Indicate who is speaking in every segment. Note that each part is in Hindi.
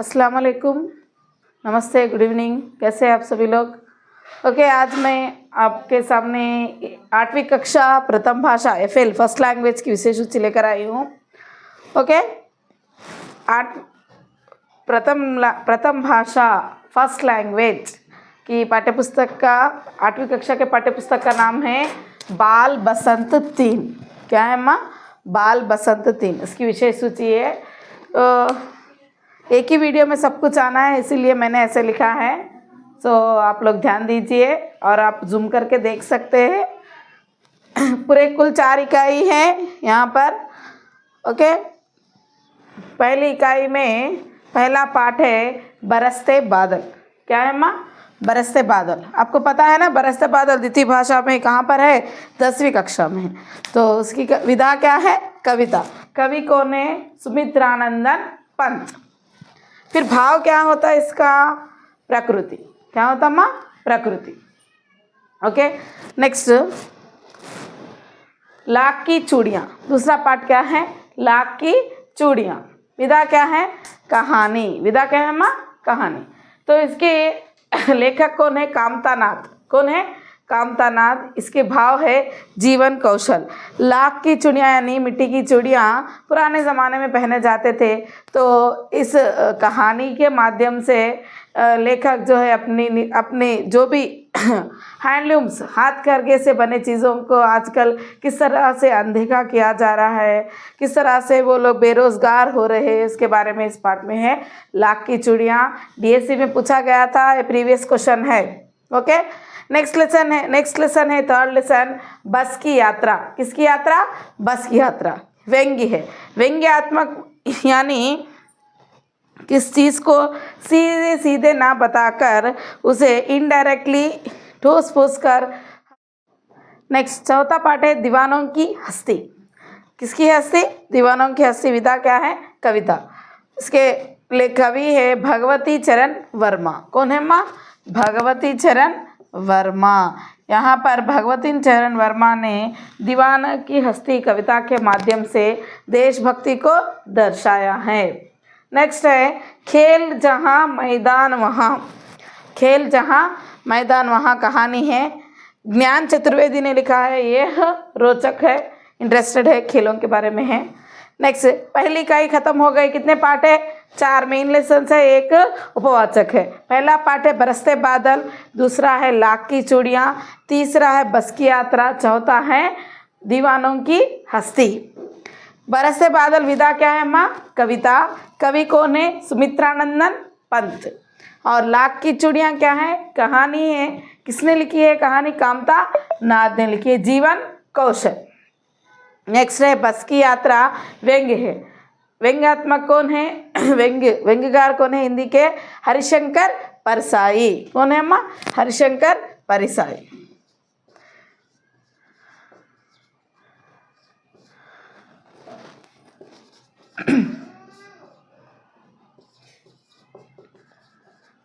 Speaker 1: अस्सलाम वालेकुम, नमस्ते, गुड इवनिंग। कैसे हैं आप सभी लोग? ओके, आज मैं आपके सामने 8वीं कक्षा प्रथम भाषा FL फर्स्ट लैंग्वेज की विशेष सूची लेकर आई हूँ। ओके, आठ प्रथम भाषा फर्स्ट लैंग्वेज की पाठ्यपुस्तक का 8वीं कक्षा के पाठ्यपुस्तक का नाम है बाल बसंत 3। क्या है माँ? बाल बसंत 3 इसकी विशेष सूची है। एक ही वीडियो में सब कुछ आना है, इसीलिए मैंने ऐसे लिखा है। तो आप लोग ध्यान दीजिए और आप जूम करके देख सकते हैं। पूरे कुल 4 इकाई है यहाँ पर। ओके, पहली इकाई में पहला पाठ है बरसते बादल। क्या है माँ? बरसते बादल। आपको पता है ना, बरसते बादल द्वितीय भाषा में कहाँ पर है? 10वीं कक्षा में। तो उसकी विधा क्या है? कविता। कवि कौन है? सुमित्रानंदन पंत। फिर भाव क्या होता है इसका? प्रकृति। क्या होता माँ? प्रकृति। ओके, नेक्स्ट लाख की चूड़ियाँ। दूसरा पाठ क्या है? लाख की चूड़ियाँ। विधा क्या है? कहानी। विधा क्या है माँ? कहानी। तो इसके लेखक कौन है? कामतानाथ। कौन है? कामतानाथ। इसके भाव है जीवन कौशल। लाख की चूड़ियाँ यानी मिट्टी की चूड़ियाँ पुराने ज़माने में पहने जाते थे। तो इस कहानी के माध्यम से लेखक जो है अपने जो भी हैंडलूम्स, हाथ करके से बने चीज़ों को आजकल किस तरह से अनदेखा किया जा रहा है, किस तरह से वो लोग बेरोज़गार हो रहे हैं, इसके बारे में इस पाठ में है। लाख की चूड़ियाँ DSC में पूछा गया था, ये प्रीवियस क्वेश्चन है। ओके, नेक्स्ट लेसन है थर्ड लेसन, बस की यात्रा। किसकी यात्रा? बस की यात्रा। व्यंग्य है। व्यंग्यात्मक यानी किस चीज़ को सीधे सीधे ना बताकर उसे इनडायरेक्टली ठोस फूस कर। नेक्स्ट चौथा पाठ है दीवानों की हस्ती। किसकी हस्ती? दीवानों की हस्ती। विधा क्या है? कविता। इसके कवि है भगवती चरण वर्मा। कौन है माँ? भगवती चरण वर्मा। यहाँ पर भगवती चरण वर्मा ने दीवाना की हस्ती कविता के माध्यम से देशभक्ति को दर्शाया है। नेक्स्ट है खेल जहाँ मैदान वहाँ। खेल जहाँ मैदान वहाँ कहानी है। ज्ञान चतुर्वेदी ने लिखा है, यह रोचक है, इंटरेस्टेड है, खेलों के बारे में है। नेक्स्ट पहली इकाई खत्म हो गई। कितने पार्ट है? 4 मेन लेसन है, एक उपवाचक है। पहला पार्ट है बरसते बादल, दूसरा है लाख की चूड़ियाँ, तीसरा है बस की यात्रा, चौथा है दीवानों की हस्ती। बरसते बादल विधा क्या है माँ? कविता। कवि कौन है? सुमित्रानंदन पंत। और लाख की चूड़ियाँ क्या है? कहानी है। किसने लिखी है कहानी? कामतानाथ ने लिखी है, जीवन कौशल। नेक्स्ट है बस की यात्रा, व्यंग्य है। व्यंग्यात्मक कौन है? व्यंग्यकार कौन है? हिंदी के हरिशंकर परसाई। कौन है माँ? हरिशंकर परसाई।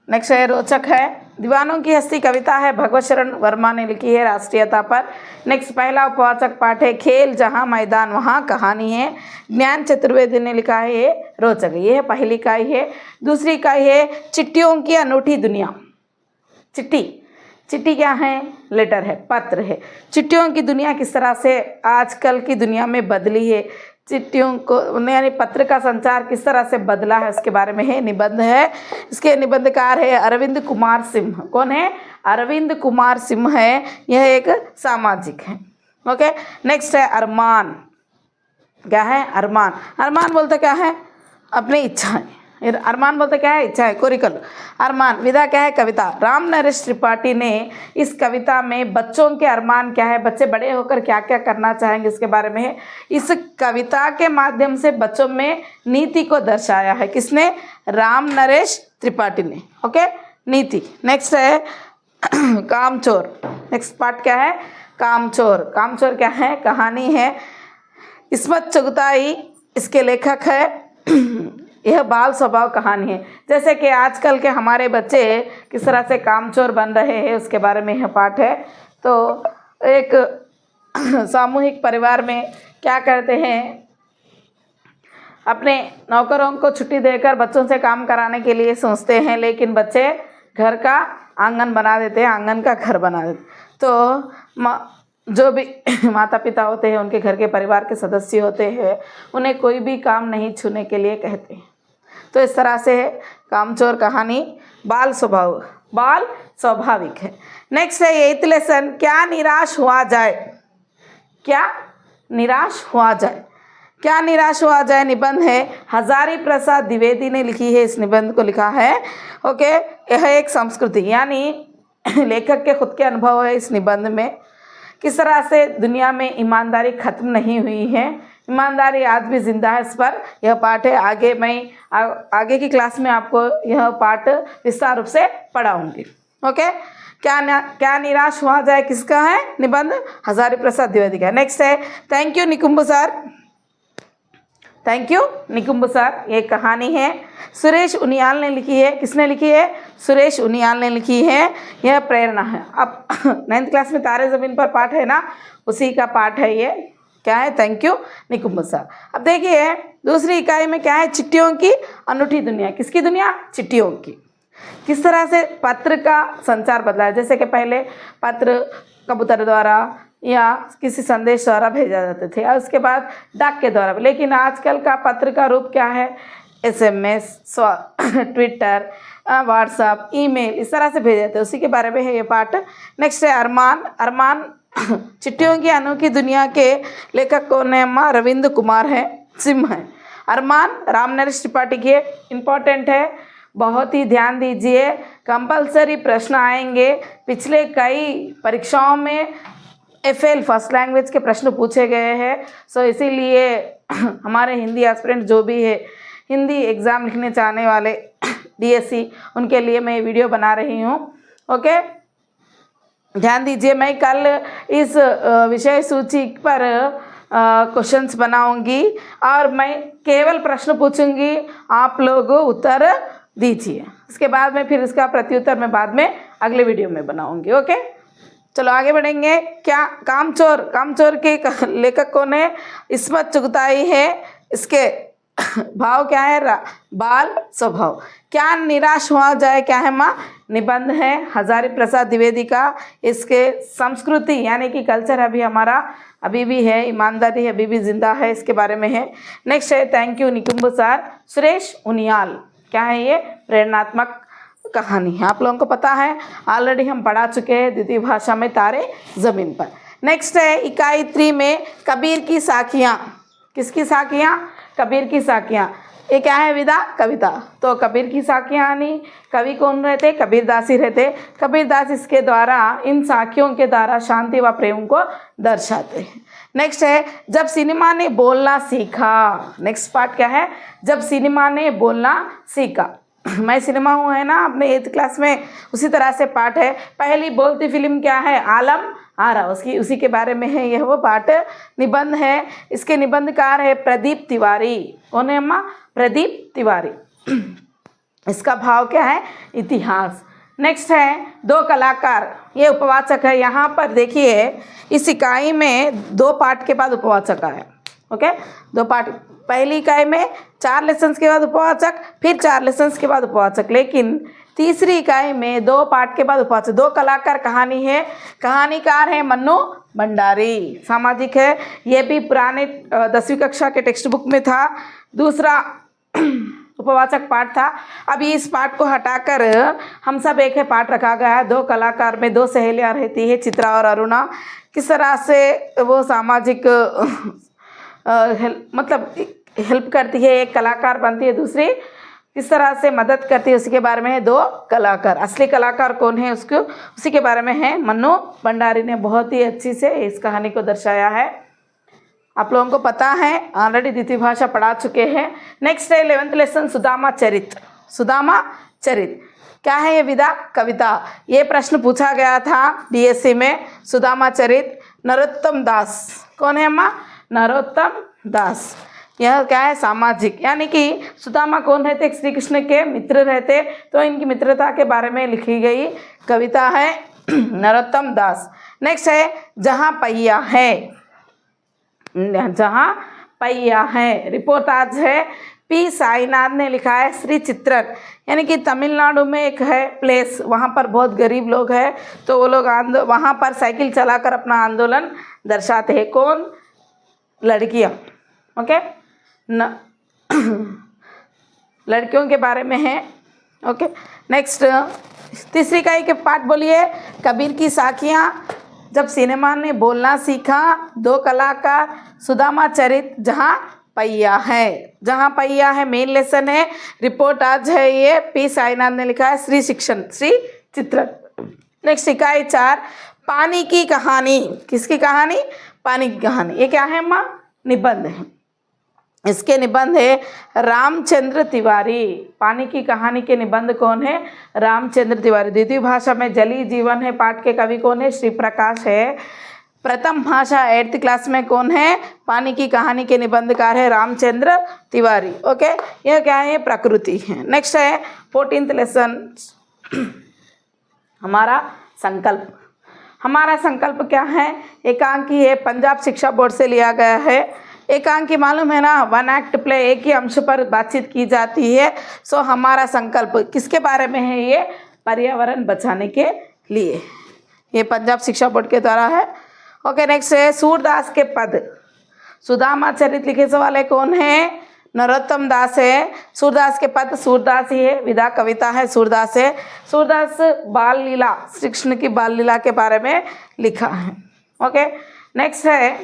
Speaker 1: नेक्स्ट है रोचक है। दीवानों की हस्ती कविता है, भगवत शरण वर्मा ने लिखी है राष्ट्रीयता पर। नेक्स्ट पहला उपवाचक पाठ है खेल जहाँ मैदान वहाँ कहानी है। ज्ञान चतुर्वेदी ने लिखा है, ये रोचक है। ये है पहली इकाई है। दूसरी इकाई है चिट्ठियों की अनूठी दुनिया। चिट्ठी। चिट्ठी क्या है? लेटर है, पत्र है। चिट्ठियों की दुनिया किस तरह से आजकल की दुनिया में बदली है, चिट्ठियों को यानी पत्र का संचार किस तरह से बदला है, उसके बारे में है। निबंध है। इसके निबंधकार है अरविंद कुमार सिंह। कौन है? अरविंद कुमार सिंह है। यह एक सामाजिक है। ओके, नेक्स्ट है अरमान। क्या है? अरमान। अरमान बोलते क्या है? अपनी इच्छाएं। अरमान बोलते क्या है? इच्छा है, कोरिकल। अरमान। विधा क्या है? कविता। राम नरेश त्रिपाठी ने इस कविता में बच्चों के अरमान क्या है, बच्चे बड़े होकर क्या क्या करना चाहेंगे, इसके बारे में है। इस कविता के माध्यम से बच्चों में नीति को दर्शाया है। किसने? राम नरेश त्रिपाठी ने। ओके, नीति। नेक्स्ट है कामचोर। नेक्स्ट पार्ट क्या है? कामचोर। कामचोर क्या है? कहानी है। इस्मत चुगताई इसके लेखक है। यह बाल स्वभाव कहानी है। जैसे कि आजकल के हमारे बच्चे किस तरह से कामचोर बन रहे हैं, उसके बारे में यह पाठ है। तो एक सामूहिक परिवार में क्या करते हैं, अपने नौकरों को छुट्टी देकर बच्चों से काम कराने के लिए सोचते हैं, लेकिन बच्चे घर का आंगन बना देते हैं, आंगन का घर बना देते। तो जो भी माता पिता होते हैं, उनके घर के परिवार के सदस्य होते हैं, उन्हें कोई भी काम नहीं छूने के लिए कहते हैं। तो इस तरह से है कामचोर कहानी। बाल स्वाभाविक है। नेक्स्ट है 8th लेसन, क्या निराश हुआ जाए। क्या निराश हुआ जाए, क्या निराश हुआ जाए निबंध है, हजारी प्रसाद द्विवेदी ने लिखी है। इस निबंध को लिखा है ओके, यह एक संस्कृति यानी लेखक के खुद के अनुभव है इस निबंध में। किस तरह से दुनिया में ईमानदारी खत्म नहीं हुई है, ईमानदारी आज भी जिंदा है, इस पर यह पाठ है। आगे की क्लास में आपको यह पाठ विस्तार रूप से पढ़ाऊंगी। ओके, क्या निराश हुआ जाए किसका है निबंध, हजारी प्रसाद द्विवेदी का। नेक्स्ट है thank you Nikumbh sir, thank you Nikumbh sir, ये कहानी है सुरेश उनियाल ने लिखी है। किसने लिखी है, सुरेश उनियाल ने लिखी है। यह प्रेरणा है। अब 9th क्लास में तारे ज़मीन पर पाठ है ना, उसी का पाठ है ये। क्या है, थैंक यू निकुंब सर। अब देखिए दूसरी इकाई में क्या है, चिट्ठियों की अनूठी दुनिया। किसकी दुनिया, चिट्ठियों की। किस तरह से पत्र का संचार बदला है। जैसे कि पहले पत्र कबूतर द्वारा या किसी संदेश द्वारा भेजा जाते थे, और उसके बाद डाक के द्वारा। लेकिन आजकल का पत्र का रूप क्या है, SMS, ट्विटर, व्हाट्सअप, ईमेल, इस तरह से भेजे जाते हैं। उसी के बारे में है ये पाठ। नेक्स्ट है अरमान चिट्ठियों की अनोखी दुनिया के लेखक कौन है अम्मा, रविंद्र कुमार है, सिंह है। अरमान रामनरेश त्रिपाठी की इम्पोर्टेंट है, बहुत ही ध्यान दीजिए, कंपलसरी प्रश्न आएंगे। पिछले कई परीक्षाओं में FL फर्स्ट लैंग्वेज के प्रश्न पूछे गए हैं। सो इसीलिए हमारे हिंदी एस्पिरेंट जो भी है, हिंदी एग्ज़ाम लिखने चाहने वाले DSC, उनके लिए मैं वीडियो बना रही हूँ। ओके, ध्यान दीजिए। मैं कल इस विषय सूची पर क्वेश्चंस बनाऊंगी और मैं केवल प्रश्न पूछूंगी, आप लोग उत्तर दीजिए। इसके बाद में फिर इसका प्रत्युत्तर मैं बाद में अगले वीडियो में बनाऊंगी। ओके, चलो आगे बढ़ेंगे। क्या कामचोर के लेखक कौन है, इस्मत चुगताई है। इसके भाव क्या है, बाल स्वभाव। क्या निराश हुआ जाए क्या है माँ, निबंध है हजारी प्रसाद द्विवेदी का। इसके संस्कृति यानी कि कल्चर अभी हमारा अभी भी है, ईमानदारी अभी भी जिंदा है, इसके बारे में है। नेक्स्ट है thank you Nikumbh sir, Suresh Uniyal. क्या है ये, प्रेरणात्मक कहानी है। आप लोगों को पता है, ऑलरेडी हम पढ़ा चुके हैं द्वितीय भाषा में तारे ज़मीन पर। नेक्स्ट है इकाई 3 में कबीर की साखियाँ। किसकी साखियाँ, कबीर की साखियाँ। ये क्या है, विदा कविता। तो कबीर की साखियाँ यानी कवि कौन रहते, कबीरदास ही रहते। कबीरदास इसके द्वारा, इन साखियों के द्वारा शांति व प्रेम को दर्शाते हैं। नेक्स्ट है जब सिनेमा ने बोलना सीखा। नेक्स्ट पार्ट क्या है, जब सिनेमा ने बोलना सीखा। मैं सिनेमा हूँ है ना अपने 8th क्लास में, उसी तरह से पाठ है। पहली बोलती फिल्म क्या है, आलम आरा, उसी के बारे में है यह वो पाठ। निबंध है, इसके निबंधकार है प्रदीप तिवारी। कौन है अम्मा, प्रदीप तिवारी। इसका भाव क्या है, इतिहास। नेक्स्ट है 2 कलाकार, ये उपवाचक है। यहाँ पर देखिए इस इकाई में 2 पाठ के बाद उपवाचक है। ओके, 2 पाठ, पहली इकाई में 4 लेसन्स के बाद उपवाचक, फिर 4 लेसन्स के बाद उपवाचक। लेकिन तीसरी इकाई में 2 पाठ के बाद उपवाचक। 2 कलाकार कहानी है, कहानीकार है मन्नू भंडारी। सामाजिक है, ये भी पुराने 10वीं कक्षा के टेक्स्ट बुक में था। दूसरा उपवाचक पाठ था। अभी इस पाठ को हटाकर हम सब एक है पाठ रखा गया है। 2 कलाकार में 2 सहेलियाँ रहती है, चित्रा और अरुणा। किस तरह से वो सामाजिक मतलब हेल्प करती है, एक कलाकार बनती है, दूसरी किस तरह से मदद करती है, उसी के बारे में है। 2 कलाकार, असली कलाकार कौन है उसको, उसी के बारे में है। मन्नू भंडारी ने बहुत ही अच्छी से इस कहानी को दर्शाया है। आप लोगों को पता है, ऑलरेडी द्वितीय भाषा पढ़ा चुके हैं। नेक्स्ट है 11th लेसन सुदामा चरित। सुदामा चरित क्या है, ये विदा कविता। ये प्रश्न पूछा गया था DSC में। सुदामा चरित, नरोत्तम दास। कौन है अम्मा, नरोत्तम दास। यह क्या है, सामाजिक, यानी कि सुदामा कौन रहते, श्री कृष्ण के मित्र रहते, तो इनकी मित्रता के बारे में लिखी गई कविता है, नरोत्तम दास। नेक्स्ट है जहाँ पहिया है। जहाँ पहिया है। रिपोर्ट आज है पी साईनाथ ने लिखा है श्री चित्रन, यानी कि तमिलनाडु में एक है प्लेस, वहाँ पर बहुत गरीब लोग हैं, तो वो लोग वहाँ पर साइकिल चलाकर अपना आंदोलन दर्शाते हैं। कौन? लड़कियाँ। ओके न लड़कियों के बारे में है। ओके नेक्स्ट तीसरी इकाई के पाठ बोलिए। कबीर की साखियाँ, जब सिनेमा ने बोलना सीखा, दो कलाकार, सुदामा चरित, जहाँ पहिया है। जहाँ पहिया है मेन लेसन है। रिपोर्ट आज है ये पी साईनाथ ने लिखा है श्री शिक्षण श्री चित्रन। नेक्स्ट इकाई 4 पानी की कहानी। किसकी कहानी? पानी की कहानी। ये क्या है माँ? निबंध है। इसके निबंध है रामचंद्र तिवारी। पानी की कहानी के निबंध कौन है? रामचंद्र तिवारी। द्वितीय भाषा में जली जीवन है पाठ के कवि कौन है? श्री प्रकाश है। प्रथम भाषा 8th क्लास में कौन है? पानी की कहानी के निबंधकार है रामचंद्र तिवारी। ओके यह क्या है? प्रकृति है। नेक्स्ट है 14th लेसन हमारा संकल्प। हमारा संकल्प क्या है? एकांकी है, पंजाब शिक्षा बोर्ड से लिया गया है। एकांकी मालूम है ना, 1 एक्ट प्ले, एक ही अंश पर बातचीत की जाती है। सो हमारा संकल्प किसके बारे में है? ये पर्यावरण बचाने के लिए, ये पंजाब शिक्षा बोर्ड के द्वारा है। ओके नेक्स्ट है सूरदास के पद। सुदामा चरित लिखे वाले कौन है? नरोत्तम दास है। सूरदास के पद सूरदास ही है। विधा कविता है सूरदास है। सूरदास बाल लीला, श्री कृष्ण की बाल लीला के बारे में लिखा है। ओके नेक्स्ट है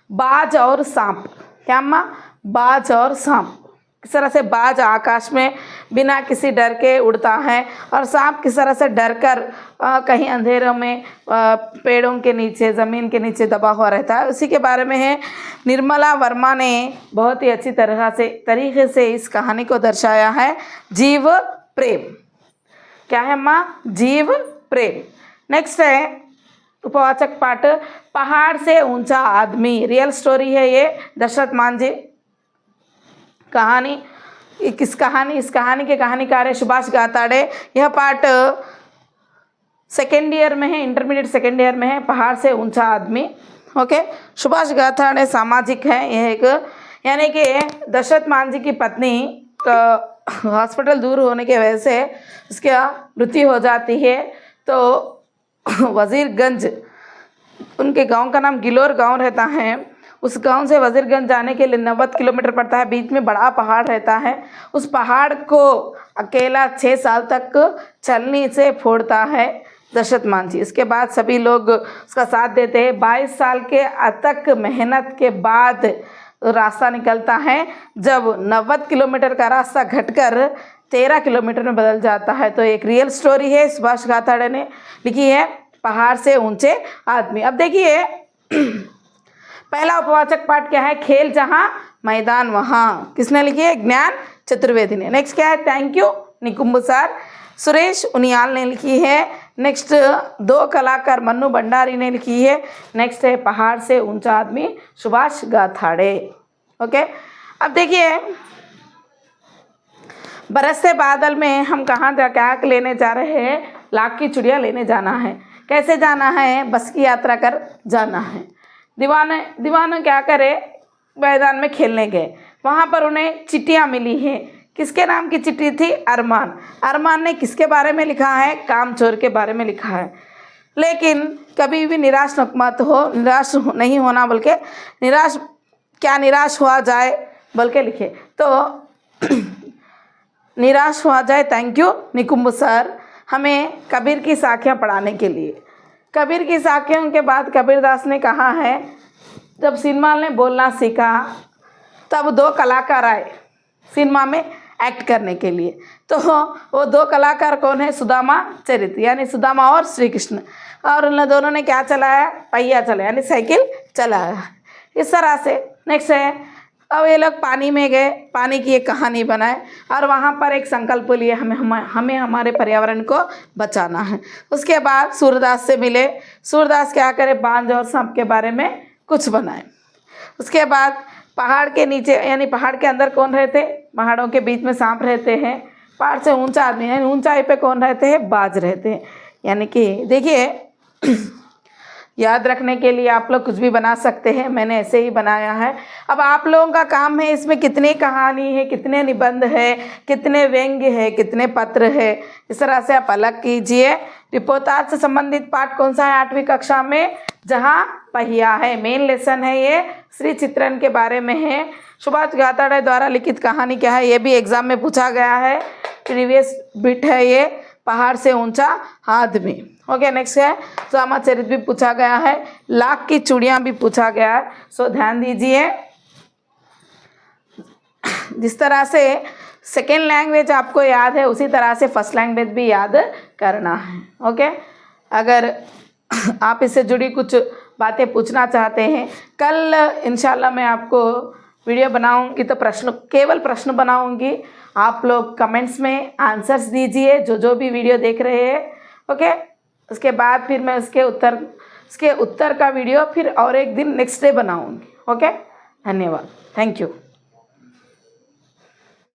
Speaker 1: बाज और सांप। क्या माँ? बाज और सांप। किस तरह से बाज आकाश में बिना किसी डर के उड़ता है और सांप किस तरह से डर कर कहीं अंधेरों में पेड़ों के नीचे, ज़मीन के नीचे दबा हुआ रहता है, उसी के बारे में है। निर्मला वर्मा ने बहुत ही अच्छी तरीके से इस कहानी को दर्शाया है। जीव प्रेम। क्या है माँ? जीव प्रेम। नेक्स्ट है उपवाचक पाठ पहाड़ से ऊंचा आदमी। रियल स्टोरी है ये, दशरथ मांझी कहानी। किस कहानी? इस कहानी के कहानीकार है सुभाष गाताड़े। यह पाठ 2nd ईयर में है, इंटरमीडिएट 2nd ईयर में है। पहाड़ से ऊंचा आदमी। ओके सुभाष गाताड़े सामाजिक है। यह एक यानी कि दशरथ मांझी की पत्नी का हॉस्पिटल दूर होने की वजह से उसकी मृत्यु हो जाती है, तो वजीरगंज, उनके गांव का नाम गिलोर गांव रहता है, उस गांव से वजीरगंज जाने के लिए 90 किलोमीटर पड़ता है। बीच में बड़ा पहाड़ रहता है। उस पहाड़ को अकेला 6 साल तक चलनी से फोड़ता है दशरथ मांझी। इसके बाद सभी लोग उसका साथ देते हैं। 22 साल के अथक मेहनत के बाद रास्ता निकलता है, जब 90 किलोमीटर का रास्ता घटकर 13 किलोमीटर में बदल जाता है। तो एक रियल स्टोरी है, सुभाष गाताड़े ने लिखी है, पहाड़ से ऊंचे आदमी। अब देखिए पहला उपवाचक पाठ क्या है? खेल जहाँ मैदान वहाँ। किसने लिखी है? ज्ञान चतुर्वेदी ने। नेक्स्ट क्या है? थैंक यू निकुम्बसार, सुरेश उनियाल ने लिखी है। नेक्स्ट 2 कलाकार मन्नू भंडारी ने लिखी है। नेक्स्ट है पहाड़ से ऊंचा आदमी, सुभाष गाताड़े। ओके अब देखिए बरसते बादल में हम कहाँ क्या लेने जा रहे हैं? लाख की चूड़ियाँ लेने जाना है। कैसे जाना है? बस की यात्रा कर जाना है। दीवाने क्या करे? मैदान में खेलने गए। वहाँ पर उन्हें चिट्ठियाँ मिली हैं। किसके नाम की चिट्ठी थी? अरमान। अरमान ने किसके बारे में लिखा है? कामचोर के बारे में लिखा है। लेकिन कभी भी निराश मत हो, निराश नहीं होना, बल्कि निराश हुआ जाए बल्कि लिखे तो निराश हुआ जाए। थैंक यू निकुम्ब सर, हमें कबीर की साखियाँ पढ़ाने के लिए। कबीर की साखियों के बाद कबीरदास ने कहा है, जब सिनेमा ने बोलना सीखा तब 2 कलाकार आए सिनेमा में एक्ट करने के लिए। तो वो 2 कलाकार कौन है? सुदामा चरित, यानी सुदामा और श्री कृष्ण। और उन दोनों ने क्या चलाया? पहिया चलाया, यानी साइकिल चलाया। इस तरह से नेक्स्ट है, अब ये लोग पानी में गए, पानी की एक कहानी बनाए और वहाँ पर एक संकल्प लिए, हमें हमारे पर्यावरण को बचाना है। उसके बाद सूरदास से मिले। सूरदास क्या करे? बांझ और सांप के बारे में कुछ बनाए। उसके बाद पहाड़ के नीचे, यानी पहाड़ के अंदर कौन रहते? पहाड़ों के बीच में सांप रहते हैं। पहाड़ से ऊंचा आदमी, यानी ऊंचाई पे कौन रहते हैं? बाज रहते हैं। यानी कि देखिए याद रखने के लिए आप लोग कुछ भी बना सकते हैं, मैंने ऐसे ही बनाया है। अब आप लोगों का काम है इसमें कितनी कहानी है, कितने निबंध है, कितने व्यंग्य है, कितने पत्र है, इस तरह से आप अलग कीजिए। रिपोर्टाज से संबंधित पाठ कौन सा है 8वीं कक्षा में? जहाँ पहिया है, मेन लेसन है ये, श्री चित्रण के बारे में है। सुभाष घाताड़े द्वारा लिखित कहानी क्या है, ये भी एग्जाम में पूछा गया है, प्रीवियस बिट है ये, पहाड़ से ऊंचा आदमी। ओके, नेक्स्ट है रामचरित भी पूछा गया है, लाख की चूड़ियाँ भी पूछा गया है। सो ध्यान दीजिए, जिस तरह से सेकेंड लैंग्वेज आपको याद है उसी तरह से फर्स्ट लैंग्वेज भी याद करना है। ओके, अगर आप इससे जुड़ी कुछ बातें पूछना चाहते हैं, कल इंशाल्लाह मैं आपको वीडियो बनाऊंगी तो केवल प्रश्न बनाऊंगी, आप लोग कमेंट्स में आंसर्स दीजिए जो भी वीडियो देख रहे हैं। ओके, उसके बाद फिर मैं उसके उत्तर का वीडियो फिर और एक दिन नेक्स्ट डे बनाऊंगी। ओके, धन्यवाद, थैंक यू।